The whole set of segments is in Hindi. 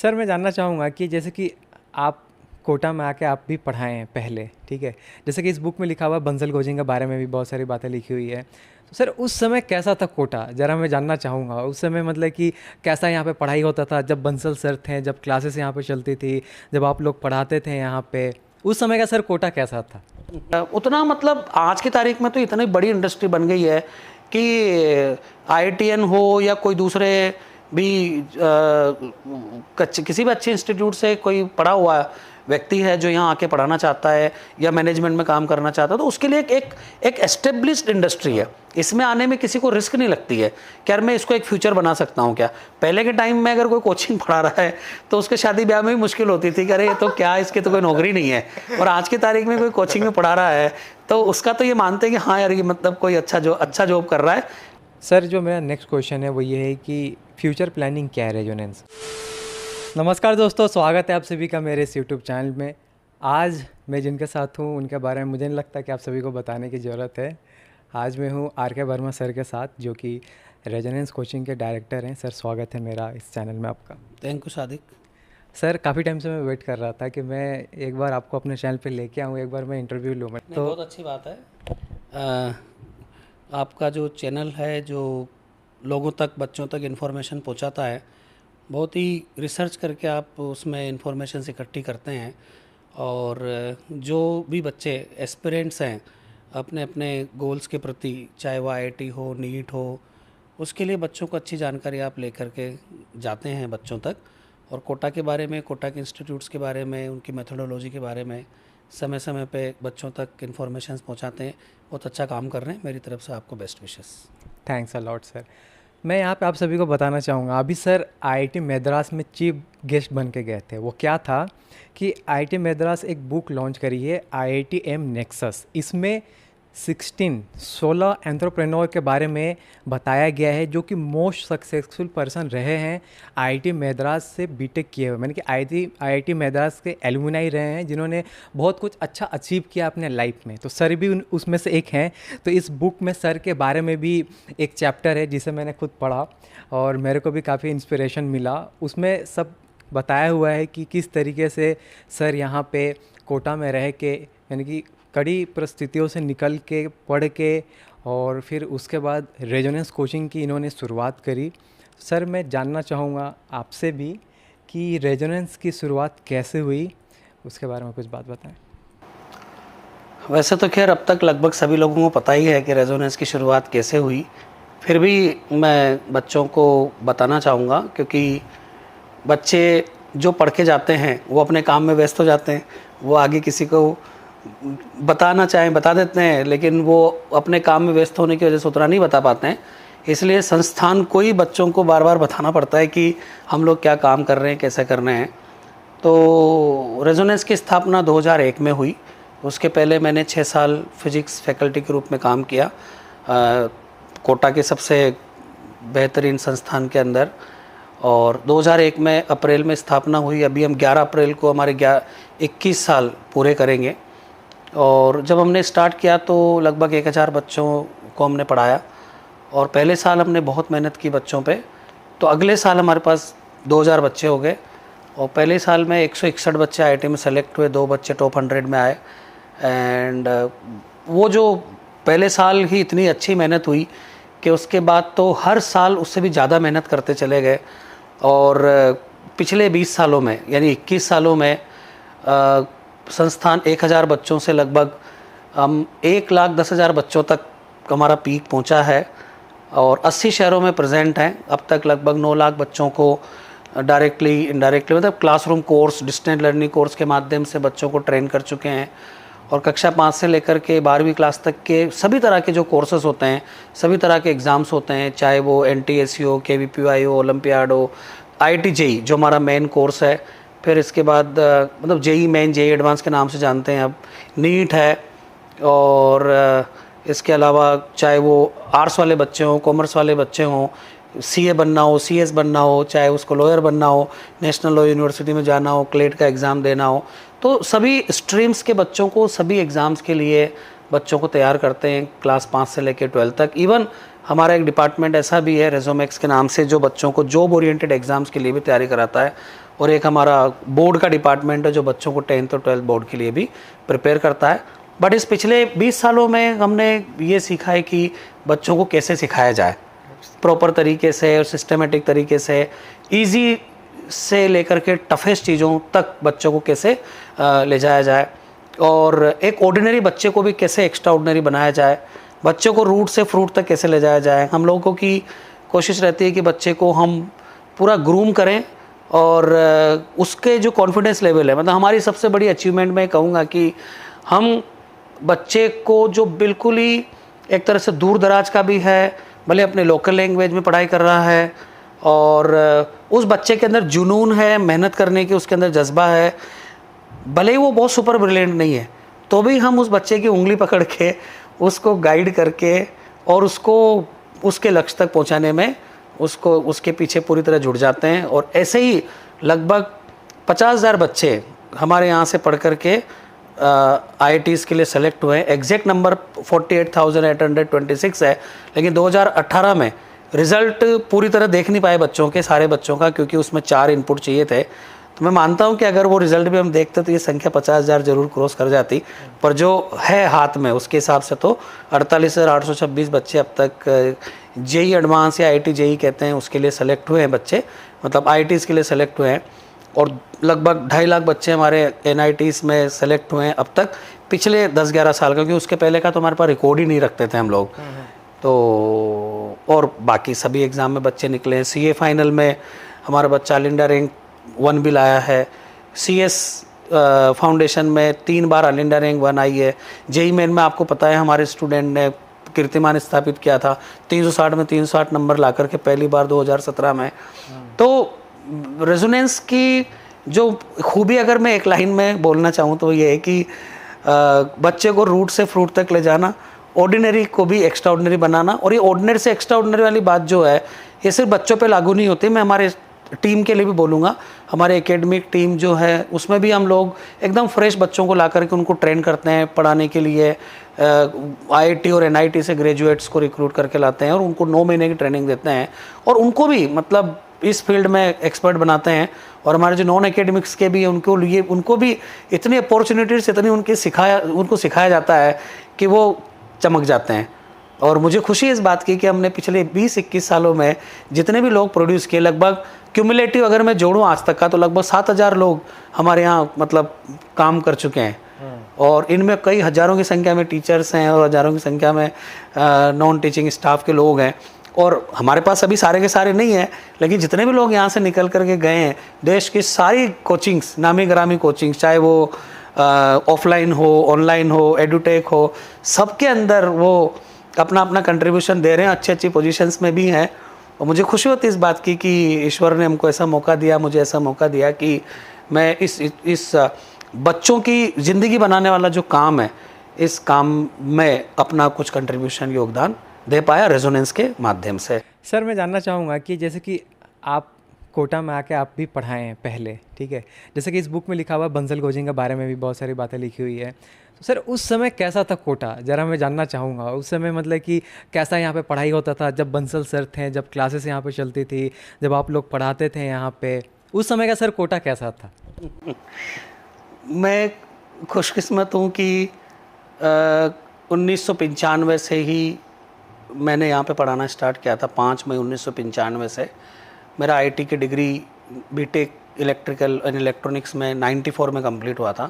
सर मैं जानना चाहूँगा कि जैसे कि आप कोटा में आके आप भी पढ़ाए हैं पहले, ठीक है? जैसे कि इस बुक में लिखा हुआ है बंसल कोचिंग के बारे में भी बहुत सारी बातें लिखी हुई है। तो सर उस समय कैसा था कोटा? ज़रा मैं जानना चाहूँगा। उस समय मतलब कि कैसा यहाँ पे पढ़ाई होता था जब बंसल सर थे, जब क्लासेस यहाँ पे चलती थी, जब आप लोग पढ़ाते थे यहाँ पे, उस समय का सर कोटा कैसा था? उतना मतलब आज की तारीख में तो इतनी बड़ी इंडस्ट्री बन गई है कि आईआईटीएन हो या कोई दूसरे भी किसी भी अच्छे इंस्टीट्यूट से कोई पढ़ा हुआ व्यक्ति है जो यहाँ आके पढ़ाना चाहता है या मैनेजमेंट में काम करना चाहता है, तो उसके लिए एक एस्टेब्लिश्ड इंडस्ट्री है। इसमें आने में किसी को रिस्क नहीं लगती है कि यार मैं इसको एक फ्यूचर बना सकता हूँ क्या। पहले के टाइम में अगर कोई कोचिंग पढ़ा रहा है तो उसके शादी ब्याह में भी मुश्किल होती थी कि अरे तो क्या इसकी तो कोई नौकरी नहीं है। और आज की तारीख में कोई कोचिंग में पढ़ा रहा है तो उसका तो ये मानते हैं कि हाँ यार ये मतलब कोई अच्छा जॉब कर रहा है। सर जो मेरा नेक्स्ट क्वेश्चन है वो ये है कि फ्यूचर प्लानिंग क्या है रेजोनेंस? नमस्कार दोस्तों, स्वागत है आप सभी का मेरे इस यूट्यूब चैनल में। आज मैं जिनके साथ हूँ उनके बारे में मुझे नहीं लगता कि आप सभी को बताने की ज़रूरत है। आज मैं हूँ आर.के. वर्मा सर के साथ, जो कि रेजोनेंस कोचिंग के डायरेक्टर हैं। सर स्वागत है मेरा इस चैनल में आपका। Thank you Sadiq. सर काफ़ी टाइम से मैं वेट कर रहा था कि मैं एक बार आपको अपने चैनल पे लेके आऊँ, एक बार मैं इंटरव्यू लूँ। मैं तो बहुत अच्छी बात है। आपका जो चैनल है जो लोगों तक, बच्चों तक इन्फॉर्मेशन पहुंचाता है, बहुत ही रिसर्च करके आप उसमें इन्फॉर्मेशन इकट्ठी करते हैं। और जो भी बच्चे एस्पिरेंट्स हैं अपने अपने गोल्स के प्रति, चाहे वो आईआईटी हो, नीट हो, उसके लिए बच्चों को अच्छी जानकारी आप लेकर के जाते हैं बच्चों तक। और कोटा के बारे में, कोटा के इंस्टीट्यूट्स के बारे में, उनकी मेथोडोलॉजी के बारे में समय समय पे बच्चों तक इन्फॉर्मेशन पहुंचाते हैं। बहुत अच्छा काम कर रहे हैं। मेरी तरफ से आपको best wishes. Thanks a lot sir. मैं यहाँ पे आप सभी को बताना चाहूँगा, अभी सर आईआईटी मद्रास में चीफ गेस्ट बन के गए थे। वो क्या था कि आईआईटी मद्रास एक बुक लॉन्च करी है, आईआईटी-एम नेक्सस। इसमें 16 एंटरप्रेन्योर के बारे में बताया गया है जो कि मोस्ट सक्सेसफुल पर्सन रहे हैं आईआईटी मद्रास से बीटेक किए हुए, मैंने कि आईआईटी मद्रास के एलुमनाई रहे हैं जिन्होंने बहुत कुछ अच्छा अचीव किया अपने लाइफ में। तो सर भी उसमें से एक हैं। तो इस बुक में सर के बारे में भी एक चैप्टर है जिसे मैंने खुद पढ़ा और मेरे को भी काफ़ी इंस्पिरेशन मिला। उसमें सब बताया हुआ है कि किस तरीके से सर यहाँ पे कोटा में रह के, यानी कि कड़ी परिस्थितियों से निकल के, पढ़ के, और फिर उसके बाद रेजोनेंस कोचिंग की इन्होंने शुरुआत करी। सर मैं जानना चाहूँगा आपसे भी कि रेजोनेंस की शुरुआत कैसे हुई, उसके बारे में कुछ बात बताएं। वैसे तो खैर अब तक लगभग सभी लोगों को पता ही है कि रेजोनेंस की शुरुआत कैसे हुई, फिर भी मैं बच्चों को बताना चाहूँगा क्योंकि बच्चे जो पढ़ के जाते हैं वो अपने काम में व्यस्त हो जाते हैं। वो आगे किसी को बताना चाहें बता देते हैं, लेकिन वो अपने काम में व्यस्त होने की वजह से उतना नहीं बता पाते हैं। इसलिए संस्थान को ही बच्चों को बार बार बताना पड़ता है कि हम लोग क्या काम कर रहे हैं, कैसे कर रहे हैं। तो रेजोनेंस की स्थापना 2001 में हुई। उसके पहले मैंने 6 साल फिजिक्स फैकल्टी के रूप में काम किया कोटा के सबसे बेहतरीन संस्थान के अंदर। और 2001 में अप्रैल में स्थापना हुई। अभी हम 11 अप्रैल को हमारे 21 साल पूरे करेंगे। और जब हमने स्टार्ट किया तो लगभग 1000 बच्चों को हमने पढ़ाया और पहले साल हमने बहुत मेहनत की बच्चों पे। तो अगले साल हमारे पास 2000 बच्चे हो गए और पहले साल में 161 बच्चे आईआईटी में सेलेक्ट हुए, 2 बच्चे टॉप 100 में आए। एंड वो जो पहले साल ही इतनी अच्छी मेहनत हुई कि उसके बाद तो हर साल उससे भी ज़्यादा मेहनत करते चले गए। और पिछले 20 सालों में यानी 21 सालों में संस्थान 1000 बच्चों से लगभग हम 1,10,000 बच्चों तक हमारा पीक पहुंचा है और 80 शहरों में प्रेजेंट हैं। अब तक लगभग 9 लाख बच्चों को डायरेक्टली इनडायरेक्टली मतलब classroom course, distance learning course के माध्यम से बच्चों को ट्रेन कर चुके हैं। और कक्षा 5 से लेकर के 12वीं क्लास तक के सभी तरह के जो कोर्सेज होते हैं, सभी तरह के एग्ज़ाम्स होते हैं, चाहे वो एनटीएससी हो, केवीपीवाई हो, ओलंपियाड हो, आईआईटी जेई जो हमारा मेन कोर्स है, फिर इसके बाद मतलब जेई मेन, जेई एडवांस के नाम से जानते हैं, अब नीट है। और इसके अलावा चाहे वो आर्ट्स वाले बच्चे हों, कॉमर्स वाले बच्चे हों, सीए बनना हो, सीएस बनना हो, चाहे उसको लॉयर बनना हो, नेशनल लॉ यूनिवर्सिटी में जाना हो, क्लेट का एग्ज़ाम देना हो, तो सभी स्ट्रीम्स के बच्चों को सभी एग्ज़ाम्स के लिए बच्चों को तैयार करते हैं क्लास 5 से लेकर 12 तक। इवन हमारा एक डिपार्टमेंट ऐसा भी है रेजोमैक्स के नाम से जो बच्चों को जॉब ओरिएंटेड एग्ज़ाम्स के लिए भी तैयारी कराता है। और एक हमारा बोर्ड का डिपार्टमेंट है जो बच्चों को 10th और 12th बोर्ड के लिए भी प्रिपेयर करता है। बट इस पिछले 20 सालों में हमने ये सीखा है कि बच्चों को कैसे सिखाया जाए प्रॉपर तरीके से और सिस्टमेटिक तरीके से, ईजी से लेकर के टफेस्ट चीज़ों तक बच्चों को कैसे ले जाया जाए, और एक ऑर्डिनरी बच्चे को भी कैसे एक्स्ट्रा ऑर्डिनरी बनाया जाए, बच्चों को रूट से फ्रूट तक कैसे ले जाया जाए। हम लोगों की कोशिश रहती है कि बच्चे को हम पूरा ग्रूम करें, और उसके जो कॉन्फिडेंस लेवल है, मतलब हमारी सबसे बड़ी अचीवमेंट मैं कहूँगा कि हम बच्चे को जो बिल्कुल ही एक तरह से दूर दराज का भी है, भले अपने लोकल लैंग्वेज में पढ़ाई कर रहा है, और उस बच्चे के अंदर जुनून है, मेहनत करने की उसके अंदर जज्बा है, भले ही वो बहुत सुपर ब्रिलियंट नहीं है, तो भी हम उस बच्चे की उंगली पकड़ के उसको गाइड करके और उसको उसके लक्ष्य तक पहुंचाने में उसको उसके पीछे पूरी तरह जुड़ जाते हैं। और ऐसे ही लगभग 50,000 बच्चे हमारे यहाँ से पढ़ कर के IITs के लिए सेलेक्ट हुए हैं। एग्जैक्ट नंबर 48,826 है, लेकिन 2018 में रिज़ल्ट पूरी तरह देख नहीं पाए बच्चों के, सारे बच्चों का, क्योंकि उसमें 4 इनपुट चाहिए थे। तो मैं मानता हूं कि अगर वो रिज़ल्ट भी हम देखते तो ये संख्या 50,000 जरूर क्रॉस कर जाती, पर जो है हाथ में उसके हिसाब से तो 48,826 बच्चे अब तक जेई एडवांस या IIT जेई कहते हैं उसके लिए सेलेक्ट हुए हैं बच्चे, मतलब IITs के लिए सेलेक्ट हुए हैं। और लगभग 2.5 लाख बच्चे हमारे NITs में सेलेक्ट हुए हैं अब तक पिछले 10-11 साल का, क्योंकि उसके पहले का तो हमारे पास रिकॉर्ड ही नहीं रखते थे हम लोग। तो और बाकी सभी एग्ज़ाम में बच्चे निकले हैं। CA फाइनल में हमारा बच्चा ऑल इंडिया रैंक 1 भी लाया है। CS फाउंडेशन में 3 बार ऑल इंडिया रैंक 1 आई है। जेई मेन में आपको पता है हमारे स्टूडेंट ने कीर्तिमान स्थापित किया था, 360 में 360 नंबर ला करके पहली बार 2017 में। तो रेजोनेंस की जो खूबी अगर मैं एक लाइन में बोलना चाहूँ तो ये है कि बच्चे को रूट से फ्रूट तक ले जाना, ऑर्डिनरी को भी एक्स्ट्रा ऑर्डिनरी बनाना। और ये ऑर्डिनरी से एक्स्ट्रा ऑर्डिनरी वाली बात जो है ये सिर्फ बच्चों पे लागू नहीं होती, मैं हमारे टीम के लिए भी बोलूँगा। हमारे एकेडमिक टीम जो है उसमें भी हम लोग एकदम फ्रेश बच्चों को ला करके उनको ट्रेन करते हैं पढ़ाने के लिए। IIT और NIT से ग्रेजुएट्स को रिक्रूट करके लाते हैं और उनको 9 महीने की ट्रेनिंग देते हैं, और उनको भी मतलब इस फील्ड में एक्सपर्ट बनाते हैं। और हमारे जो नॉन एकेडमिक्स के भी उनको लिए उनको भी इतनी अपॉर्चुनिटीज इतनी उनको सिखाया जाता है कि वो चमक जाते हैं। और मुझे खुशी है इस बात की कि हमने पिछले 20-21 सालों में जितने भी लोग प्रोड्यूस किए, लगभग क्यूमुलेटिव अगर मैं जोड़ूं आज तक का, तो लगभग 7,000 लोग हमारे यहाँ मतलब काम कर चुके हैं। और इनमें कई हज़ारों की संख्या में टीचर्स हैं और हज़ारों की संख्या में नॉन टीचिंग स्टाफ के लोग हैं। और हमारे पास अभी सारे के सारे नहीं हैं, लेकिन जितने भी लोग यहाँ से निकल करके गए हैं, देश की सारी कोचिंग्स, नामी ग्रामी कोचिंग्स, चाहे वो ऑफलाइन हो, ऑनलाइन हो, एडुटेक हो, सबके अंदर वो अपना अपना कंट्रीब्यूशन दे रहे हैं, अच्छी अच्छी पोजीशंस में भी हैं। और मुझे खुशी होती है इस बात की कि ईश्वर ने हमको ऐसा मौका दिया, मुझे ऐसा मौका दिया कि मैं इस बच्चों की ज़िंदगी बनाने वाला जो काम है, इस काम में अपना कुछ कंट्रीब्यूशन, योगदान दे पाया रेजोनेंस के माध्यम से। सर मैं जानना चाहूँगा कि जैसे कि आप कोटा में आके आप भी पढ़ाए हैं पहले, ठीक है, जैसे कि इस बुक में लिखा हुआ बंसल गोजिंग के बारे में भी बहुत सारी बातें लिखी हुई है। तो सर उस समय कैसा था कोटा, ज़रा मैं जानना चाहूँगा। उस समय मतलब कि कैसा यहाँ पे पढ़ाई होता था, जब बंसल सर थे, जब क्लासेस यहाँ पे चलती थी, जब आप लोग पढ़ाते थे यहाँ पे, उस समय का सर कोटा कैसा था? मैं खुशकिस्मत हूँ कि 1995 से ही मैंने यहाँ पे पढ़ाना स्टार्ट किया था। 5 मई 1995 से मेरा IIT की degree BTech electrical and electronics में 94 में कंप्लीट हुआ था,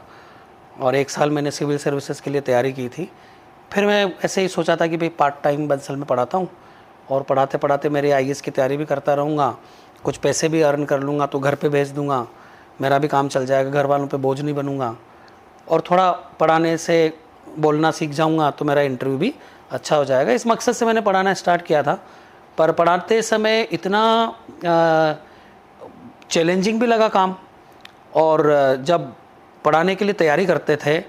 और 1 साल मैंने सिविल सर्विसेज के लिए तैयारी की थी। फिर मैं ऐसे ही सोचा था कि भाई पार्ट टाइम बंसल में पढ़ाता हूँ, और पढ़ाते पढ़ाते मेरी IAS की तैयारी भी करता रहूँगा, कुछ पैसे भी अर्न कर लूँगा तो घर पे भेज दूँगा, मेरा भी काम चल जाएगा, घर वालों पे बोझ नहीं बनूँगा, और थोड़ा पढ़ाने से बोलना सीख जाऊँगा तो मेरा इंटरव्यू भी अच्छा हो जाएगा। इस मकसद से मैंने पढ़ाना स्टार्ट किया था। पर पढ़ाते समय इतना चैलेंजिंग भी लगा काम, और जब पढ़ाने के लिए तैयारी करते थे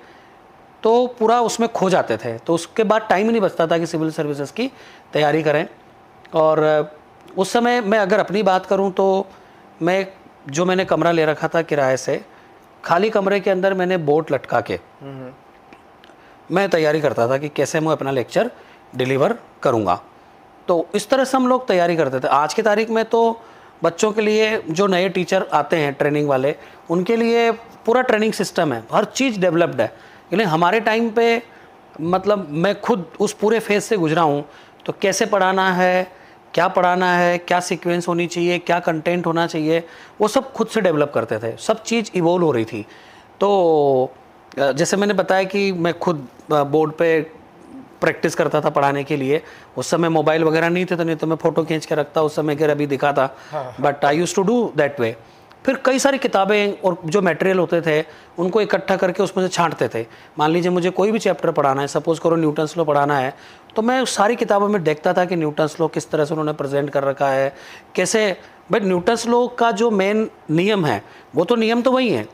तो पूरा उसमें खो जाते थे, तो उसके बाद टाइम ही नहीं बचता था कि सिविल सर्विसेज की तैयारी करें। और उस समय मैं अगर अपनी बात करूं तो मैंने कमरा ले रखा था किराए से, खाली कमरे के अंदर मैंने बोर्ड लटका के मैं तैयारी करता था कि कैसे मैं अपना लेक्चर डिलीवर करूंगा। तो इस तरह से हम लोग तैयारी करते थे। आज की तारीख में तो बच्चों के लिए जो नए टीचर आते हैं ट्रेनिंग वाले, उनके लिए पूरा ट्रेनिंग सिस्टम है, हर चीज़ डेवलप्ड है। लेकिन हमारे टाइम पे मतलब मैं खुद उस पूरे फेज़ से गुजरा हूँ, तो कैसे पढ़ाना है, क्या सीक्वेंस होनी चाहिए, क्या कंटेंट होना चाहिए, वो सब खुद से डेवलप करते थे। सब चीज़ इवोल्व हो रही थी। तो जैसे मैंने बताया कि मैं खुद बोर्ड पे प्रैक्टिस करता था पढ़ाने के लिए। उस समय मोबाइल वगैरह नहीं थे, तो नहीं तो मैं फ़ोटो खींच के रखता उस समय के अभी दिखाता, but I use to do that way. फिर कई सारी किताबें और जो मटेरियल होते थे उनको इकट्ठा करके उसमें से छांटते थे। मान लीजिए मुझे कोई भी चैप्टर पढ़ाना है, सपोज़ करो न्यूटन्स लॉ पढ़ाना है, तो मैं सारी किताबों में देखता था कि न्यूटन्स लॉ किस तरह से उन्होंने प्रेजेंट कर रखा है, कैसे। बट न्यूटन्स लॉ का जो मेन नियम है वो तो नियम तो वही है,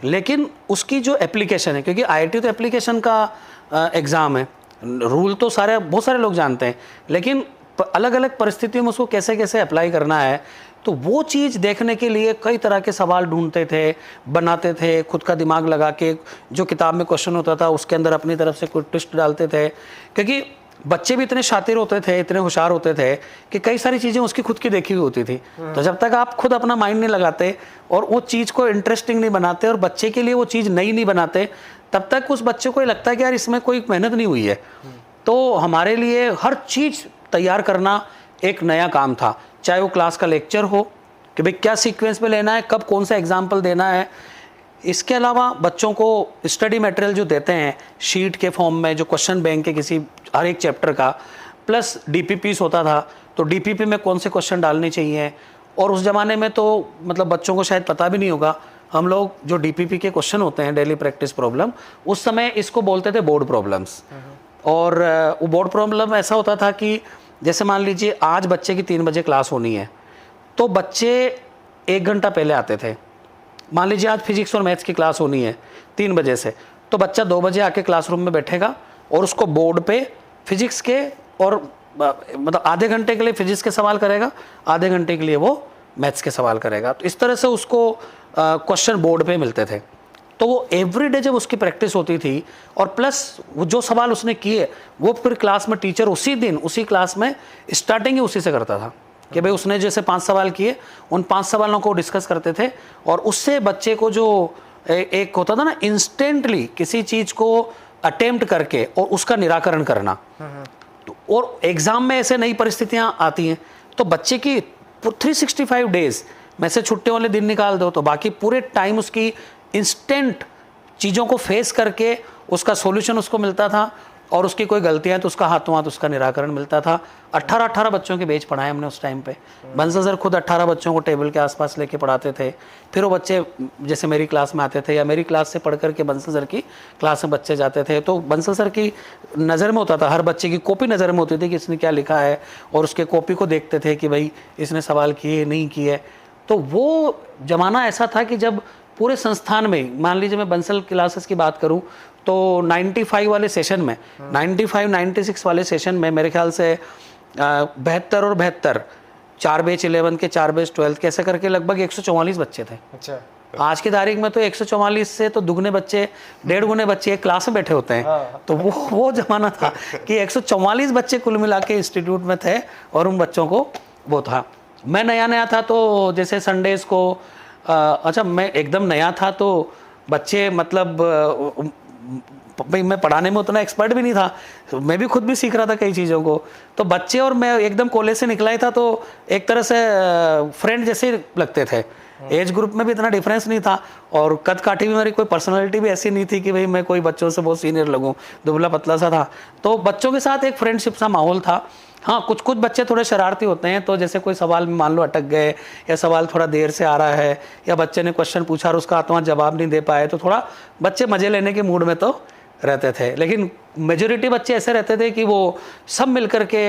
लेकिन उसकी जो एप्लीकेशन है, क्योंकि आईआईटी तो एप्लीकेशन का एग्ज़ाम है, रूल तो बहुत सारे लोग जानते हैं, लेकिन अलग अलग परिस्थितियों में उसको कैसे कैसे अप्लाई करना है, तो वो चीज़ देखने के लिए कई तरह के सवाल ढूंढते थे, बनाते थे, खुद का दिमाग लगा के। जो किताब में क्वेश्चन होता था उसके अंदर अपनी तरफ से कोई ट्विस्ट डालते थे, क्योंकि बच्चे भी इतने शातिर होते थे, इतने होशियार होते थे कि कई सारी चीज़ें उसकी खुद की देखी हुई होती थी। तो जब तक आप खुद अपना माइंड नहीं लगाते और वो चीज़ को इंटरेस्टिंग नहीं बनाते और बच्चे के लिए वो चीज़ नई नहीं बनाते, तब तक उस बच्चे को ये लगता है कि यार इसमें कोई मेहनत नहीं हुई है। तो हमारे लिए हर चीज़ तैयार करना एक नया काम था, चाहे वो क्लास का लेक्चर हो कि भाई क्या सीक्वेंस में लेना है, कब कौन सा एग्जाम्पल देना है। इसके अलावा बच्चों को स्टडी मटेरियल जो देते हैं शीट के फॉर्म में, जो क्वेश्चन बैंक के किसी हर एक चैप्टर का, प्लस डीपीपीस होता था, तो डीपीपी में कौन से क्वेश्चन डालने चाहिए। और उस ज़माने में तो मतलब बच्चों को शायद पता भी नहीं होगा, हम लोग जो डीपीपी के क्वेश्चन होते हैं, डेली प्रैक्टिस प्रॉब्लम, उस समय इसको बोलते थे बोर्ड प्रॉब्लम्स। और वो बोर्ड प्रॉब्लम ऐसा होता था कि जैसे मान लीजिए आज बच्चे की 3 बजे क्लास होनी है, तो बच्चे 1 घंटा पहले आते थे। मान लीजिए आज फिजिक्स और मैथ्स की क्लास होनी है 3 बजे से, तो बच्चा 2 बजे आके क्लासरूम में बैठेगा और उसको बोर्ड पे फिजिक्स के और मतलब आधे घंटे के लिए फिजिक्स के सवाल करेगा, आधे घंटे के लिए वो मैथ्स के सवाल करेगा। तो इस तरह से उसको क्वेश्चन बोर्ड पे मिलते थे। तो वो एवरीडे जब उसकी प्रैक्टिस होती थी, और प्लस वो जो सवाल उसने किए वो फिर क्लास में टीचर उसी दिन उसी क्लास में स्टार्टिंग ही उसी से करता था कि भाई उसने जैसे 5 सवाल किए, उन 5 सवालों को डिस्कस करते थे, और उससे बच्चे को जो एक होता था ना, इंस्टेंटली किसी चीज़ को अटेम्प्ट करके और उसका निराकरण करना। और एग्ज़ाम में ऐसे नई परिस्थितियाँ आती हैं, तो बच्चे की 365 डेज में से छुट्टी वाले दिन निकाल दो, तो बाकी पूरे टाइम उसकी इंस्टेंट चीज़ों को फेस करके उसका सॉल्यूशन उसको मिलता था, और उसकी कोई गलतियाँ तो उसका हाथों हाथ उसका निराकरण मिलता था। 18 बच्चों के बैच पढ़ाए हमने उस टाइम पे। बंसल सर खुद 18 बच्चों को टेबल के आसपास लेके पढ़ाते थे। फिर वो बच्चे जैसे मेरी क्लास में आते थे, या मेरी क्लास से पढ़ करके बंसल सर की क्लास में बच्चे जाते थे, तो बंसल सर की नज़र में होता था, हर बच्चे की कॉपी नज़र में होती थी कि इसने क्या लिखा है, और उसके कॉपी को देखते थे कि भाई इसने सवाल किए नहीं किए। तो वो ज़माना ऐसा था कि जब पूरे संस्थान में, मान लीजिए मैं बंसल क्लासेस की बात करूं, तो 95 वाले सेशन में, 96 वाले सेशन में मेरे ख्याल से 72 और 72, 4 बैच 11 के, 4 बैच 12 के, ऐसे करके लगभग 144 बच्चे थे। अच्छा। आज की तारीख में तो 144 से तो दुगने बच्चे, 1.5 गुने बच्चे एक क्लास में बैठे होते हैं। तो वो जमाना था कि 144 बच्चे कुल मिला के इंस्टीट्यूट में थे, और उन बच्चों को वो था। मैं नया था, तो जैसे संडेज़ को अच्छा मैं एकदम नया था, तो बच्चे मतलब भाई मैं पढ़ाने में उतना एक्सपर्ट भी नहीं था, मैं भी खुद भी सीख रहा था कई चीज़ों को। तो बच्चे और मैं एकदम कॉलेज से निकला ही था, तो एक तरह से फ्रेंड जैसे लगते थे। एज ग्रुप में भी इतना डिफरेंस नहीं था, और कद काठी भी मेरी कोई पर्सनालिटी भी ऐसी नहीं थी कि भाई मैं कोई बच्चों से बहुत सीनियर लगूं, दुबला पतला सा था। तो बच्चों के साथ एक फ्रेंडशिप सा माहौल था। हाँ, कुछ बच्चे थोड़े शरारती होते हैं, तो जैसे कोई सवाल में मान लो अटक गए, या सवाल थोड़ा देर से आ रहा है, या बच्चे ने क्वेश्चन पूछा और उसका आत्मा जवाब नहीं दे पाए, तो थोड़ा बच्चे मज़े लेने के मूड में तो रहते थे। लेकिन मेजोरिटी बच्चे ऐसे रहते थे कि वो सब मिलकर के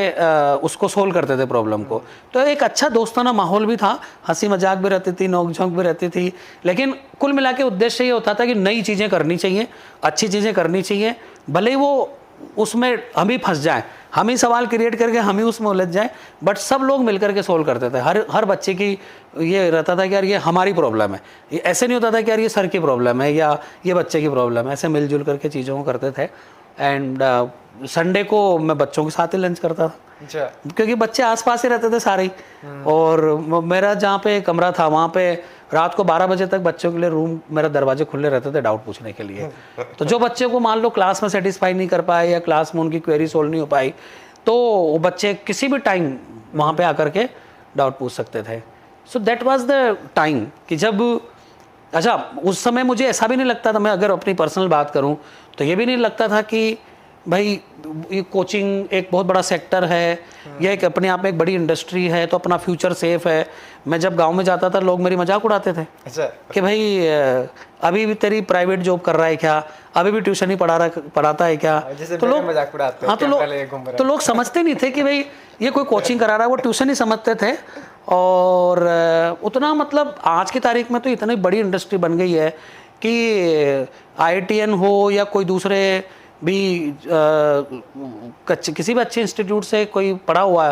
उसको सोल्व करते थे प्रॉब्लम को। तो एक अच्छा दोस्ताना माहौल भी था, हंसी मजाक भी रहती थी, नोक झोंक भी रहती थी। लेकिन कुल मिला के उद्देश्य ये होता था कि नई चीज़ें करनी चाहिए, अच्छी चीज़ें करनी चाहिए, भले ही वो उसमें हम ही फंस जाएं, हम ही सवाल क्रिएट करके हम ही उसमें उलझ जाएं, बट सब लोग मिलकर के सोल्व करते थे। हर बच्चे की ये रहता था कि यार ये हमारी प्रॉब्लम है, ये ऐसे नहीं होता था कि यार ये सर की प्रॉब्लम है या ये बच्चे की प्रॉब्लम है। ऐसे मिलजुल करके चीज़ों को करते थे। एंड संडे को मैं बच्चों के साथ ही लंच करता था। अच्छा। क्योंकि बच्चे आसपास ही रहते थे सारे ही। और मेरा जहाँ पे कमरा था वहाँ पे रात को 12 बजे तक बच्चों के लिए रूम, मेरा दरवाजे खुले रहते थे डाउट पूछने के लिए। तो जो बच्चे को मान लो क्लास में सेटिस्फाई नहीं कर पाए या क्लास में उनकी क्वेरी सोल्व नहीं हो पाई, तो वो बच्चे किसी भी टाइम वहाँ पे आकर के डाउट पूछ सकते थे। So that was the time कि जब, अच्छा उस समय मुझे ऐसा भी नहीं लगता था, मैं अगर अपनी पर्सनल बात करूं तो ये भी नहीं लगता था कि भाई ये कोचिंग एक बहुत बड़ा सेक्टर है, यह एक अपने आप में एक बड़ी इंडस्ट्री है, तो अपना फ्यूचर सेफ है। मैं जब गांव में जाता था लोग मेरी मजाक उड़ाते थे। अच्छा। कि भाई अभी भी तेरी प्राइवेट जॉब कर रहा है क्या, अभी भी ट्यूशन ही पढ़ाता है क्या? तो लोग मजाक उड़ाते हैं। हाँ, तो लोग समझते नहीं थे कि भाई ये कोई कोचिंग करा रहा है, वो ट्यूशन ही समझते थे। और उतना मतलब आज की तारीख में तो इतनी बड़ी इंडस्ट्री बन गई है कि IITN हो या कोई दूसरे भी किसी भी अच्छे इंस्टीट्यूट से कोई पढ़ा हुआ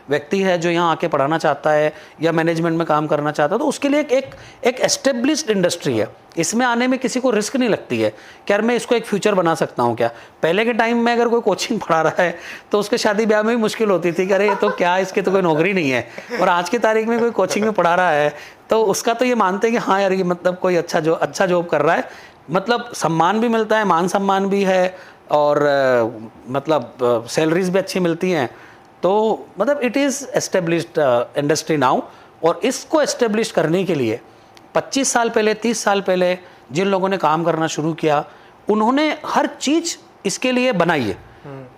व्यक्ति है जो यहाँ आके पढ़ाना चाहता है या मैनेजमेंट में काम करना चाहता है, तो उसके लिए एक एस्टेब्लिश्ड इंडस्ट्री है। इसमें आने में किसी को रिस्क नहीं लगती है कि यार मैं इसको एक फ्यूचर बना सकता हूँ क्या। पहले के टाइम में अगर कोई कोचिंग पढ़ा रहा है तो उसके शादी ब्याह में भी मुश्किल होती थी कि अरे ये तो क्या, इसकी तो कोई नौकरी नहीं है। और आज की तारीख में कोई कोचिंग में पढ़ा रहा है तो उसका तो ये मानते हैं कि हाँ यार ये मतलब कोई अच्छा जॉब कर रहा है, मतलब सम्मान भी मिलता है, मान सम्मान भी है, और मतलब सैलरीज भी अच्छी मिलती हैं। तो मतलब it is established industry now. और इसको एस्टेब्लिश करने के लिए 25 साल पहले, 30 साल पहले जिन लोगों ने काम करना शुरू किया, उन्होंने हर चीज़ इसके लिए बनाई है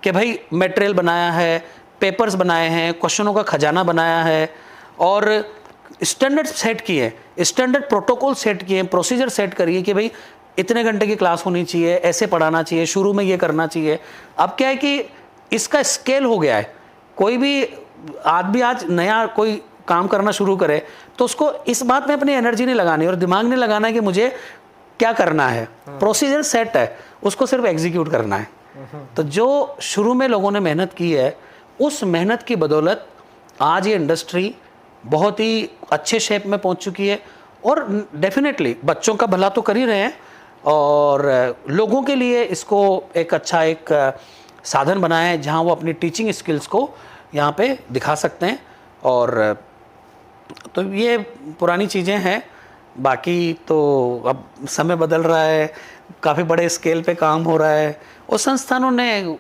कि भाई मटेरियल बनाया है, पेपर्स बनाए हैं, क्वेश्चनों का खजाना बनाया है, और स्टैंडर्ड सेट किए, स्टैंडर्ड प्रोटोकॉल सेट किए, प्रोसीजर सेट करिए कि भाई इतने घंटे की क्लास होनी चाहिए, ऐसे पढ़ाना चाहिए, शुरू में ये करना चाहिए। अब क्या है कि इसका स्केल हो गया है। कोई भी आदमी आज नया कोई काम करना शुरू करे तो उसको इस बात में अपनी एनर्जी नहीं लगानी और दिमाग नहीं लगाना है कि मुझे क्या करना है। प्रोसीजर सेट है, उसको सिर्फ एग्जीक्यूट करना है। तो जो शुरू में लोगों ने मेहनत की है, उस मेहनत की बदौलत आज ये इंडस्ट्री बहुत ही अच्छे शेप में पहुंच चुकी है। और डेफिनेटली बच्चों का भला तो कर ही रहे हैं, और लोगों के लिए इसको एक अच्छा एक साधन बनाया है जहां वो अपनी टीचिंग स्किल्स को यहाँ पे दिखा सकते हैं। और तो ये पुरानी चीज़ें हैं। बाकी तो अब समय बदल रहा है, काफ़ी बड़े स्केल पे काम हो रहा है, और संस्थानों ने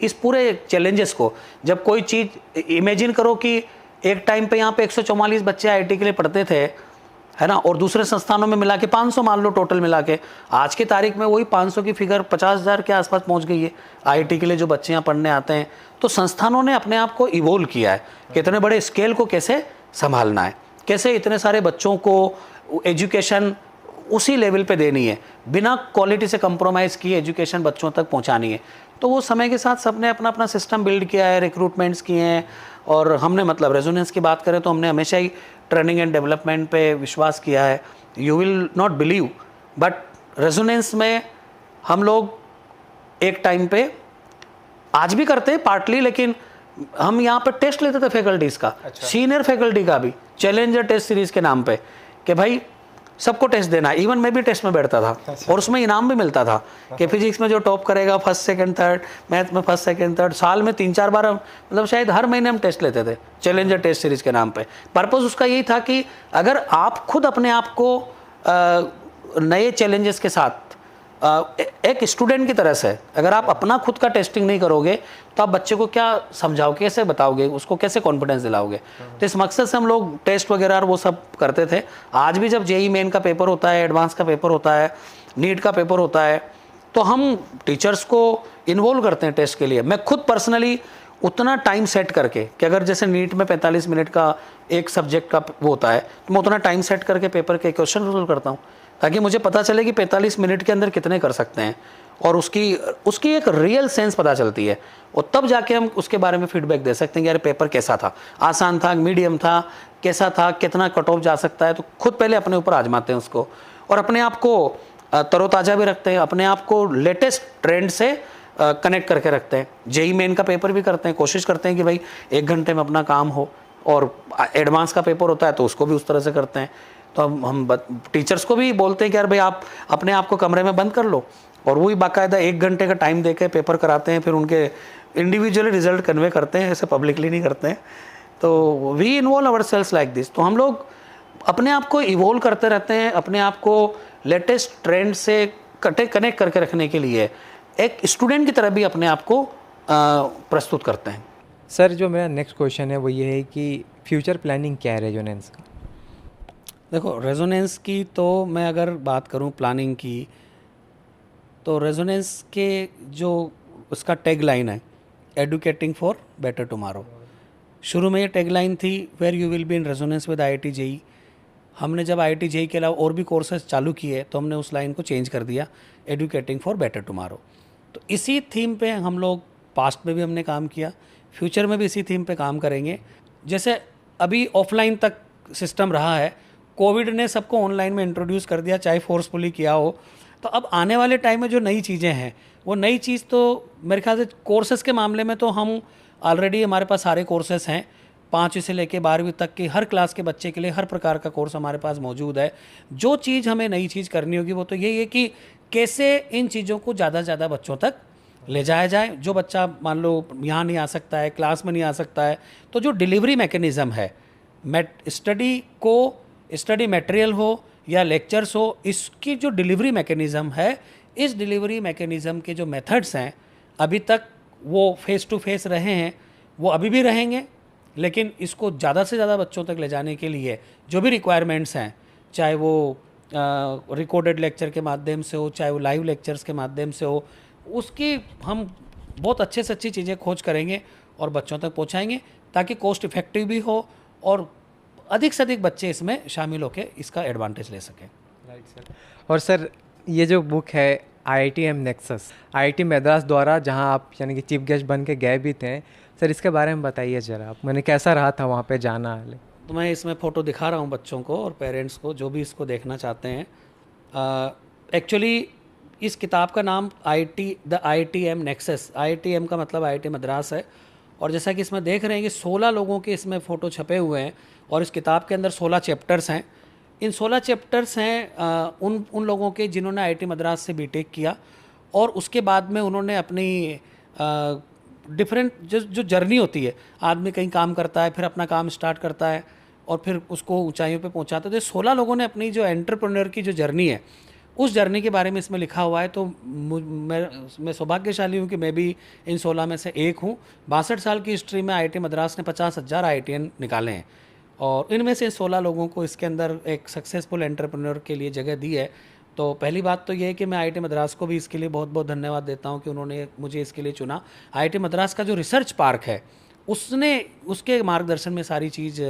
इस पूरे चैलेंजेस को, जब कोई चीज़ इमेजिन करो कि एक टाइम पे यहाँ पे 144 बच्चे IIT के लिए पढ़ते थे, है ना, और दूसरे संस्थानों में मिला के 500 मान लो टोटल मिला के, आज की तारीख में वही 500 की फिगर 50,000 के आसपास पहुंच गई है IIT के लिए जो बच्चे यहाँ पढ़ने आते हैं। तो संस्थानों ने अपने आप को इवोल्व किया है कि इतने बड़े स्केल को कैसे संभालना है, कैसे इतने सारे बच्चों को एजुकेशन उसी लेवल पे देनी है, बिना क्वालिटी से कंप्रोमाइज़ किए एजुकेशन बच्चों तक पहुँचानी है। तो वो समय के साथ सबने अपना अपना सिस्टम बिल्ड किया है, रिक्रूटमेंट्स किए हैं। और हमने मतलब रेजोनेंस की बात करें तो हमने हमेशा ही ट्रेनिंग एंड डेवलपमेंट पे विश्वास किया है। You will not believe, but resonance में हम लोग एक टाइम पे आज भी करते हैं पार्टली, लेकिन हम यहाँ पे टेस्ट लेते थे फैकल्टीज़ का। अच्छा। सीनियर फैकल्टी का भी चैलेंजर टेस्ट सीरीज़ के नाम पे कि भाई सबको टेस्ट देना है। इवन मैं भी टेस्ट में बैठता था। अच्छा। और उसमें इनाम भी मिलता था कि फिजिक्स में जो टॉप करेगा फर्स्ट सेकंड थर्ड, मैथ में फर्स्ट सेकंड थर्ड। साल में 3-4 बार मतलब शायद हर महीने हम टेस्ट लेते थे चैलेंजर टेस्ट सीरीज़ के नाम पे। पर्पज़ उसका यही था कि अगर आप खुद अपने आप को नए चैलेंजेस के साथ एक स्टूडेंट की तरह से अगर आप अपना खुद का टेस्टिंग नहीं करोगे तो आप बच्चे को क्या समझाओगे, कैसे बताओगे, उसको कैसे कॉन्फिडेंस दिलाओगे। तो इस मकसद से हम लोग टेस्ट वगैरह और वो सब करते थे। आज भी जब JEE मेन का पेपर होता है, एडवांस का पेपर होता है, नीट का पेपर होता है, तो हम टीचर्स को इन्वॉल्व करते हैं टेस्ट के लिए। मैं खुद पर्सनली उतना टाइम सेट करके कि अगर जैसे नीट में 45 मिनट का एक सब्जेक्ट का वो होता है तो मैं उतना टाइम सेट करके पेपर के क्वेश्चन रिजोल्व करता हूँ ताकि मुझे पता चले कि 45 मिनट के अंदर कितने कर सकते हैं, और उसकी एक रियल सेंस पता चलती है। और तब जाके हम उसके बारे में फीडबैक दे सकते हैं कि यार पेपर कैसा था, आसान था, मीडियम था, कैसा था, कितना कट ऑफ जा सकता है। तो खुद पहले अपने ऊपर आजमाते हैं उसको, और अपने आप को तरोताज़ा भी रखते हैं, अपने आप को लेटेस्ट ट्रेंड से कनेक्ट करके रखते हैं। JEE मेन का पेपर भी करते हैं, कोशिश करते हैं कि भाई 1 घंटे में अपना काम हो, और एडवांस का पेपर होता है तो उसको भी उस तरह से करते हैं। तो हम टीचर्स को भी बोलते हैं कि यार भाई आप अपने आप को कमरे में बंद कर लो और वही बाकायदा 1 घंटे का टाइम देके पेपर कराते हैं, फिर उनके इंडिविजुअली रिजल्ट कन्वे करते हैं, ऐसे पब्लिकली नहीं करते हैं। तो we involve ourselves like this. तो हम लोग अपने आप को इवोल्व करते रहते हैं, अपने आप को लेटेस्ट ट्रेंड से कनेक्ट करके रखने के लिए एक स्टूडेंट की तरह भी अपने आप को प्रस्तुत करते हैं। सर जो मेरा नेक्स्ट क्वेश्चन है वो ये है कि फ्यूचर प्लानिंग क्या है रेजोनेंस का? देखो, रेजोनेंस की तो मैं अगर बात करूं प्लानिंग की, तो रेजोनेंस के जो उसका टैग लाइन है, एडुकेटिंग फॉर बेटर टुमारो। शुरू में ये टैग लाइन थी, where you will be in resonance with IIT JEE। हमने जब IIT JEE के अलावा और भी कोर्सेज चालू किए तो हमने उस लाइन को चेंज कर दिया, एडुकेटिंग फॉर बेटर टुमारो। तो इसी थीम पे हम लोग पास्ट में भी हमने काम किया, फ्यूचर में भी इसी थीम पे काम करेंगे। जैसे अभी ऑफलाइन तक सिस्टम रहा है, कोविड ने सबको ऑनलाइन में इंट्रोड्यूस कर दिया, चाहे फोर्सफुली किया हो। तो अब आने वाले टाइम में जो नई चीज़ें हैं, वो नई चीज़ तो मेरे ख्याल से कोर्सेज़ के मामले में तो हम ऑलरेडी, हमारे पास सारे कोर्सेज़ हैं। 5वीं से लेकर 12वीं तक की हर क्लास के बच्चे के लिए हर प्रकार का कोर्स हमारे पास मौजूद है। जो चीज़ हमें नई चीज़ करनी होगी वो तो यही है कि कैसे इन चीज़ों को ज़्यादा से ज़्यादा बच्चों तक ले जाया जाए। जो बच्चा मान लो यहाँ नहीं आ सकता है, क्लास में नहीं आ सकता है, तो जो डिलीवरी मैकेनिज़्म है, स्टडी मटेरियल हो या लेक्चर्स हो, इसकी जो डिलीवरी मैकेनिज़्म है, इस डिलीवरी मैकेनिज़्म के जो मेथड्स हैं अभी तक वो फेस टू फेस रहे हैं, वो अभी भी रहेंगे। लेकिन इसको ज़्यादा से ज़्यादा बच्चों तक ले जाने के लिए जो भी रिक्वायरमेंट्स हैं, चाहे वो रिकॉर्डेड लेक्चर के माध्यम से हो, चाहे वो लाइव लेक्चर्स के माध्यम से हो, उसकी हम बहुत अच्छे से अच्छी चीज़ें खोज करेंगे और बच्चों तक पहुंचाएंगे, ताकि कॉस्ट इफ़ेक्टिव भी हो और अधिक से अधिक बच्चे इसमें शामिल होकर इसका एडवांटेज ले सकें। Right sir. और सर ये जो बुक है IITM नेक्सस, IIT मद्रास द्वारा, जहां आप यानी कि चीफ गेस्ट बन के गए भी थे, सर इसके बारे में बताइए ज़रा आप, मैंने कैसा रहा था वहाँ पे जाना? तो मैं इसमें फ़ोटो दिखा रहा हूँ बच्चों को और पेरेंट्स को, जो भी इसको देखना चाहते हैं। एक्चुअली इस किताब का नाम द IITM नेक्सस, IITM का मतलब IIT मद्रास है। और जैसा कि इसमें देख रहे हैं कि 16 लोगों के इसमें फ़ोटो छपे हुए हैं और इस किताब के अंदर 16 चैप्टर्स हैं। इन 16 चैप्टर्स हैं उन लोगों के जिन्होंने IIT मद्रास से BTech किया और उसके बाद में उन्होंने अपनी डिफरेंट जो जर्नी होती है, आदमी कहीं काम करता है, फिर अपना काम स्टार्ट करता है और फिर उसको ऊंचाइयों पे पहुंचाता है। तो 16 लोगों ने अपनी जो एंटरप्रेन्योर की जो जर्नी है, उस जर्नी के बारे में इसमें लिखा हुआ है। तो मैं सौभाग्यशाली हूँ कि मैं भी इन 16 में से एक हूँ। 62 साल की हिस्ट्री में IIT मद्रास ने 50,000 IITian निकाले हैं और इनमें से 16 लोगों को इसके अंदर एक सक्सेसफुल एंटरप्रेन्योर के लिए जगह दी है। तो पहली बात तो ये है कि मैं IIT मद्रास को भी इसके लिए बहुत बहुत धन्यवाद देता हूँ कि उन्होंने मुझे इसके लिए चुना। IIT मद्रास का जो रिसर्च पार्क है, उसके मार्गदर्शन में सारी चीज़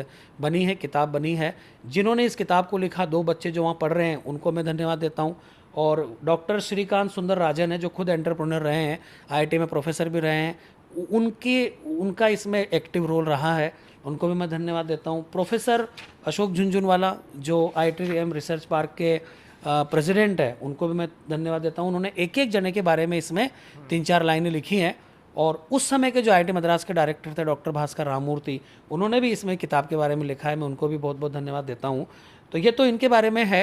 बनी है, किताब बनी है। जिन्होंने इस किताब को लिखा, 2 बच्चे जो वहाँ पढ़ रहे हैं, उनको मैं धन्यवाद देता हूँ। और डॉक्टर श्रीकांत सुंदर राजन है, जो खुद एंटरप्रेन्योर रहे हैं, IIT में प्रोफेसर भी रहे हैं, उनका इसमें एक्टिव रोल रहा है, उनको भी मैं धन्यवाद देता हूँ। प्रोफेसर अशोक झुनझुनवाला जो IITM रिसर्च पार्क के प्रेसिडेंट है, उनको भी मैं धन्यवाद देता हूँ। उन्होंने एक एक जने के बारे में इसमें 3-4 लाइनें लिखी हैं। और उस समय के जो IIT मद्रास के डायरेक्टर थे डॉक्टर भास्कर राममूर्ति, उन्होंने भी इसमें किताब के बारे में लिखा है, मैं उनको भी बहुत बहुत धन्यवाद देता हूँ। तो ये तो इनके बारे में है।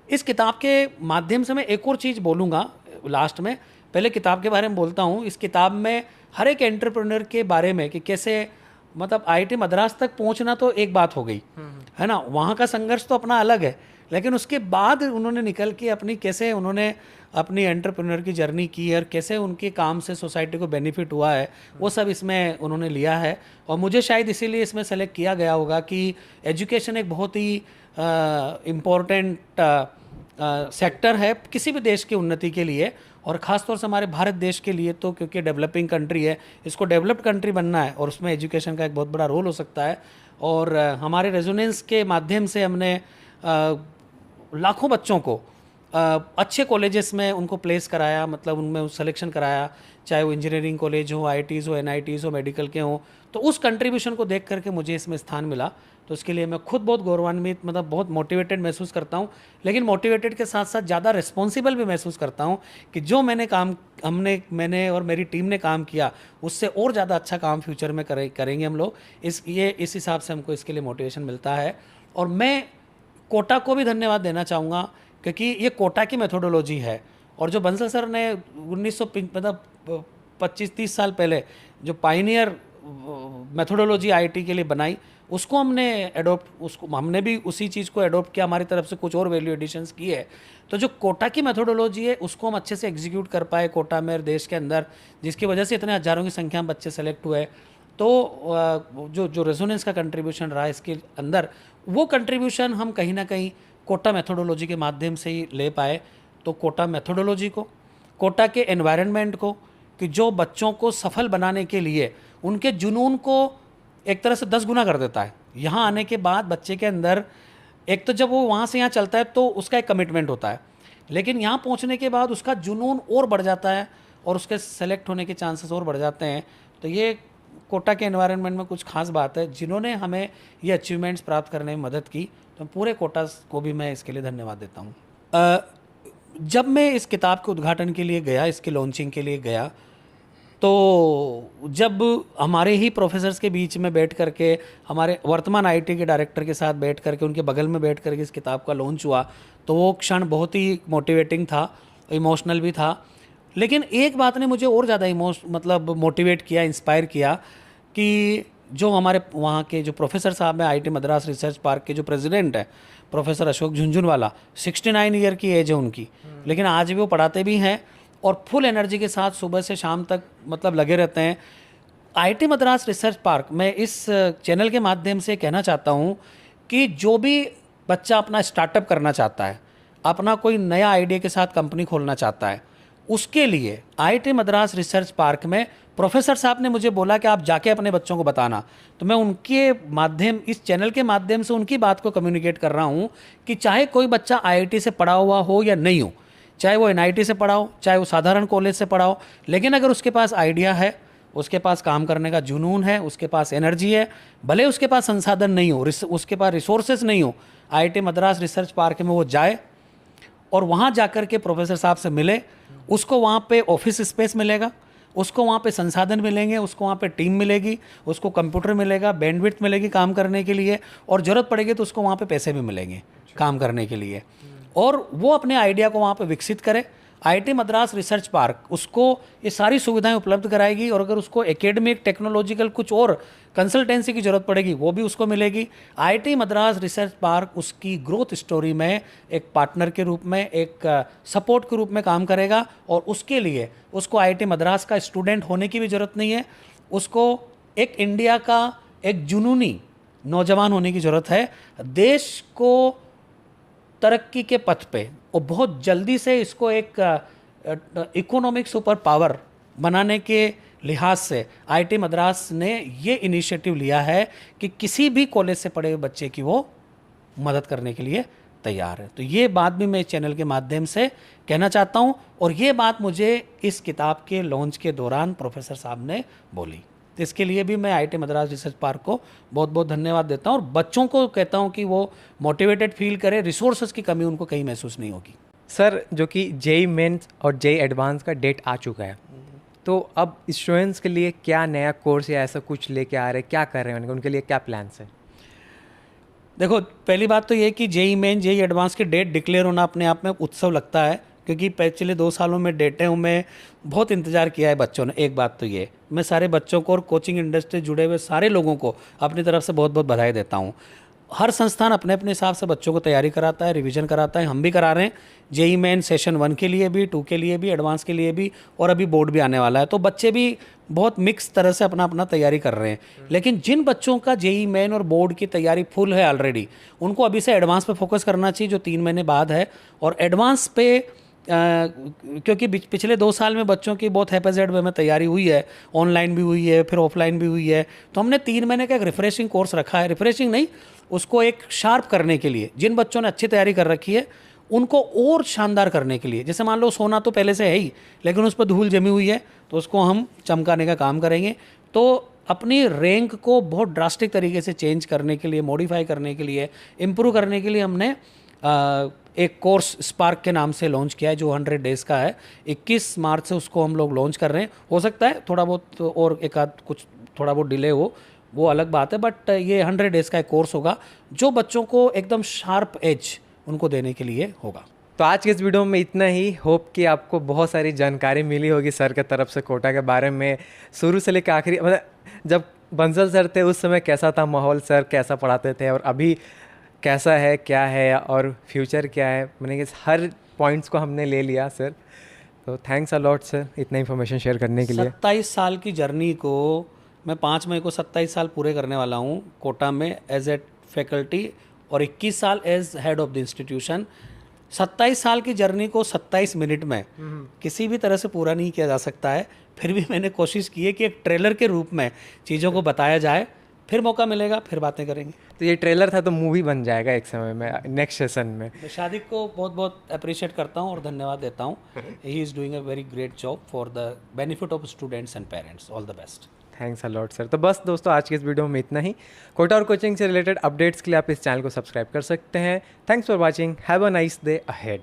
इस किताब के माध्यम से मैं एक और चीज़ बोलूँगा लास्ट में। पहले किताब के बारे में बोलता हूँ। इस किताब में हर एक एंटरप्रेन्योर के बारे में कि कैसे, मतलब IIT मद्रास तक पहुँचना तो एक बात हो गई है ना, वहाँ का संघर्ष तो अपना अलग है, लेकिन उसके बाद उन्होंने निकल के कैसे उन्होंने अपनी एंटरप्रेन्योर की जर्नी की और कैसे उनके काम से सोसाइटी को बेनिफिट हुआ है, वो सब इसमें उन्होंने लिया है। और मुझे शायद इसीलिए इसमें सेलेक्ट किया गया होगा कि एजुकेशन एक बहुत ही इम्पोर्टेंट सेक्टर है किसी भी देश की उन्नति के लिए, और ख़ासतौर से हमारे भारत देश के लिए तो, क्योंकि डेवलपिंग कंट्री है, इसको डेवलप्ड कंट्री बनना है और उसमें एजुकेशन का एक बहुत बड़ा रोल हो सकता है। और हमारे रेजोनेंस के माध्यम से हमने लाखों बच्चों को अच्छे कॉलेजेस में उनको प्लेस कराया, मतलब उनमें सिलेक्शन कराया, चाहे वो इंजीनियरिंग कॉलेज हो, IITs हो, NITs हो, मेडिकल के हों। तो उस कंट्रीब्यूशन को देख करके मुझे इसमें स्थान मिला, तो इसके लिए मैं खुद बहुत गौरवान्वित, मतलब बहुत मोटिवेटेड महसूस करता हूँ। लेकिन मोटिवेटेड के साथ साथ ज़्यादा रिस्पॉन्सिबल भी महसूस करता हूँ कि जो मैंने और मेरी टीम ने काम किया, उससे और ज़्यादा अच्छा काम फ्यूचर में करेंगे हम लोग। इस हिसाब से हमको इसके लिए मोटिवेशन मिलता है। और मैं कोटा को भी धन्यवाद देना चाहूँगा, क्योंकि ये कोटा की मेथोडोलॉजी है और जो बंसल सर ने 1900 मतलब 25-30 साल पहले जो पाइनियर मेथोडोलॉजी आईआईटी के लिए बनाई, उसको हमने उसको हमने भी उसी चीज़ को एडोप्ट किया, हमारी तरफ से कुछ और वैल्यू एडिशंस की है। तो जो कोटा की मेथोडोलॉजी है उसको हम अच्छे से एग्जीक्यूट कर पाए कोटा में, देश के अंदर, जिसकी वजह से इतने हज़ारों की संख्या में बच्चे सेलेक्ट हुए। तो जो जो रेजोनेंस का कंट्रीब्यूशन रहा इसके अंदर, वो कंट्रीब्यूशन हम कहीं ना कहीं कोटा मेथोडोलॉजी के माध्यम से ही ले पाए। तो कोटा मेथोडोलॉजी को, कोटा के एनवायरनमेंट को, कि जो बच्चों को सफल बनाने के लिए उनके जुनून को एक तरह से 10 गुना कर देता है। यहाँ आने के बाद बच्चे के अंदर एक तो जब वो वहाँ से यहाँ चलता है तो उसका एक कमिटमेंट होता है, लेकिन यहाँ पहुँचने के बाद उसका जुनून और बढ़ जाता है और उसके सेलेक्ट होने के चांसेस और बढ़ जाते हैं। तो ये कोटा के एनवायरनमेंट में कुछ खास बात है, जिन्होंने हमें ये अचीवमेंट्स प्राप्त करने में मदद की। तो पूरे कोटा को भी मैं इसके लिए धन्यवाद देता हूँ। जब मैं इस किताब के उद्घाटन के लिए गया, इसके लॉन्चिंग के लिए गया, तो जब हमारे ही प्रोफेसर्स के बीच में बैठ करके, हमारे वर्तमान आईआईटी के डायरेक्टर के साथ बैठ करके, उनके बगल में बैठ करके इस किताब का लॉन्च हुआ, तो वो क्षण बहुत ही मोटिवेटिंग था, इमोशनल भी था। लेकिन एक बात ने मुझे और ज़्यादा मतलब मोटिवेट किया, इंस्पायर किया, कि जो हमारे वहाँ के जो प्रोफेसर साहब हैं, आईआईटी मद्रास रिसर्च पार्क के जो प्रेसिडेंट हैं प्रोफेसर अशोक झुनझुनवाला, 69 ईयर की एज है उनकी, लेकिन आज भी वो पढ़ाते भी हैं और फुल एनर्जी के साथ सुबह से शाम तक मतलब लगे रहते हैं। आईआईटी मद्रास रिसर्च पार्क, मैं इस चैनल के माध्यम से कहना चाहता हूँ कि जो भी बच्चा अपना स्टार्टअप करना चाहता है, अपना कोई नया आइडिया के साथ कंपनी खोलना चाहता है, उसके लिए आईआईटी मद्रास रिसर्च पार्क में प्रोफेसर साहब ने मुझे बोला कि आप जाके अपने बच्चों को बताना। तो मैं उनके माध्यम, इस चैनल के माध्यम से उनकी बात को कम्युनिकेट कर रहा हूँ कि चाहे कोई बच्चा आईआईटी से पढ़ा हुआ हो या नहीं हो, चाहे वो एनआईटी से पढ़ा हो, चाहे वो साधारण कॉलेज से पढ़ा हो, लेकिन अगर उसके पास आइडिया है, उसके पास काम करने का जुनून है, उसके पास एनर्जी है, भले उसके पास संसाधन नहीं हो, उसके पास रिसोर्सेज नहीं हो, आईआईटी मद्रास रिसर्च पार्क में वो जाए और वहाँ जाकर के प्रोफेसर साहब से मिले। उसको वहाँ पे ऑफिस स्पेस मिलेगा, उसको वहाँ पे संसाधन मिलेंगे, उसको वहाँ पे टीम मिलेगी, उसको कंप्यूटर मिलेगा, बैंडविड्थ मिलेगी काम करने के लिए, और ज़रूरत पड़ेगी तो उसको वहाँ पे पैसे भी मिलेंगे काम करने के लिए, और वो अपने आइडिया को वहाँ पे विकसित करे। आईआईटी मद्रास रिसर्च पार्क उसको ये सारी सुविधाएं उपलब्ध कराएगी, और अगर उसको एकेडमिक, टेक्नोलॉजिकल कुछ और कंसल्टेंसी की ज़रूरत पड़ेगी वो भी उसको मिलेगी। आईआईटी मद्रास रिसर्च पार्क उसकी ग्रोथ स्टोरी में एक पार्टनर के रूप में, एक सपोर्ट के रूप में काम करेगा, और उसके लिए उसको आईआईटी मद्रास का स्टूडेंट होने की भी ज़रूरत नहीं है, उसको एक इंडिया का एक जुनूनी नौजवान होने की ज़रूरत है। देश को तरक्की के पथ पे और बहुत जल्दी से इसको एक इकोनॉमिक सुपर पावर बनाने के लिहाज से आईआईटी मद्रास ने ये इनिशिएटिव लिया है कि किसी भी कॉलेज से पढ़े हुए बच्चे की वो मदद करने के लिए तैयार है। तो ये बात भी मैं इस चैनल के माध्यम से कहना चाहता हूँ, और ये बात मुझे इस किताब के लॉन्च के दौरान प्रोफेसर साहब ने बोली। तो इसके लिए भी मैं आईआईटी मद्रास रिसर्च पार्क को बहुत बहुत धन्यवाद देता हूँ, और बच्चों को कहता हूँ कि वो मोटिवेटेड फील करें, रिसोर्सेज की कमी उनको कहीं महसूस नहीं होगी। सर, जो कि जेई मेंस और जेई एडवांस का डेट आ चुका है, तो अब स्टूडेंट्स के लिए क्या नया कोर्स या ऐसा कुछ लेके आ रहे हैं, क्या कर रहे हैं, उनके लिए क्या प्लान्स है? देखो, पहली बात तो ये कि जेई मेन, जेई एडवांस की डेट डिक्लेयर होना अपने आप में उत्सव लगता है, क्योंकि पिछले 2 सालों में डेटें में बहुत इंतज़ार किया है बच्चों ने। एक बात तो ये, मैं सारे बच्चों को और कोचिंग इंडस्ट्री जुड़े हुए सारे लोगों को अपनी तरफ से बहुत बहुत बधाई देता हूँ। हर संस्थान अपने अपने हिसाब से बच्चों को तैयारी कराता है, रिवीजन कराता है, हम भी करा रहे हैं। जेई मेन सेशन 1 के लिए भी, 2 के लिए भी, एडवांस के लिए भी, और अभी बोर्ड भी आने वाला है। तो बच्चे भी बहुत मिक्स तरह से अपना अपना तैयारी कर रहे हैं। लेकिन जिन बच्चों का जेई मेन और बोर्ड की तैयारी फुल है ऑलरेडी, उनको अभी से एडवांस पे फोकस करना चाहिए, जो 3 महीने बाद है। और एडवांस पे क्योंकि पिछले 2 साल में बच्चों की बहुत हैपेजेड वे में तैयारी हुई है, ऑनलाइन भी हुई है, फिर ऑफलाइन भी हुई है, तो हमने 3 महीने का एक रिफ्रेशिंग कोर्स रखा है। रिफ्रेशिंग नहीं, उसको एक शार्प करने के लिए, जिन बच्चों ने अच्छी तैयारी कर रखी है उनको और शानदार करने के लिए। जैसे मान लो सोना तो पहले से है ही, लेकिन उस पर धूल जमी हुई है, तो उसको हम चमकाने का काम करेंगे। तो अपनी रैंक को बहुत ड्रास्टिक तरीके से चेंज करने के लिए, मॉडिफाई करने के लिए, इम्प्रूव करने के लिए हमने एक कोर्स स्पार्क के नाम से लॉन्च किया है, जो 100 डेज़ का है। 21 मार्च से उसको हम लोग लॉन्च कर रहे हैं। हो सकता है थोड़ा बहुत और एक आध कुछ थोड़ा बहुत डिले हो, वो अलग बात है, बट ये 100 डेज़ का एक कोर्स होगा जो बच्चों को एकदम शार्प एज उनको देने के लिए होगा। तो आज के इस वीडियो में इतना ही। होप कि आपको बहुत सारी जानकारी मिली होगी सर के तरफ से कोटा के बारे में, शुरू से लेकर आखिरी, मतलब जब बंसल सर थे उस समय कैसा था माहौल, सर कैसा पढ़ाते थे, और अभी कैसा है, क्या है, और फ्यूचर क्या है, मैंने कि हर पॉइंट्स को हमने ले लिया सर। तो थैंक्स अ लॉट सर इतना इन्फॉर्मेशन शेयर करने के लिए। 27 साल की जर्नी को मैं 5 मई को 27 साल पूरे करने वाला हूँ कोटा में एज ए फैकल्टी, और 21 साल as head of the institution. 27 साल की जर्नी को 27 मिनट में किसी भी तरह से पूरा नहीं किया जा सकता है। फिर भी मैंने कोशिश की है कि एक ट्रेलर के रूप में चीज़ों को बताया जाए। फिर मौका मिलेगा फिर बातें करेंगे। तो ये ट्रेलर था तो मूवी बन जाएगा एक समय में, नेक्स्ट सेशन में। मैं शादिक को बहुत बहुत अप्रिशिएट करता हूँ और धन्यवाद देता हूँ। He is doing a very great job for the benefit of students and parents. All the best. Thanks a lot sir. तो बस दोस्तों आज के इस वीडियो में इतना ही। कोटा और कोचिंग से रिलेटेड अपडेट्स के लिए आप इस चैनल को सब्सक्राइब कर सकते हैं। Thanks for watching. Have a nice day ahead.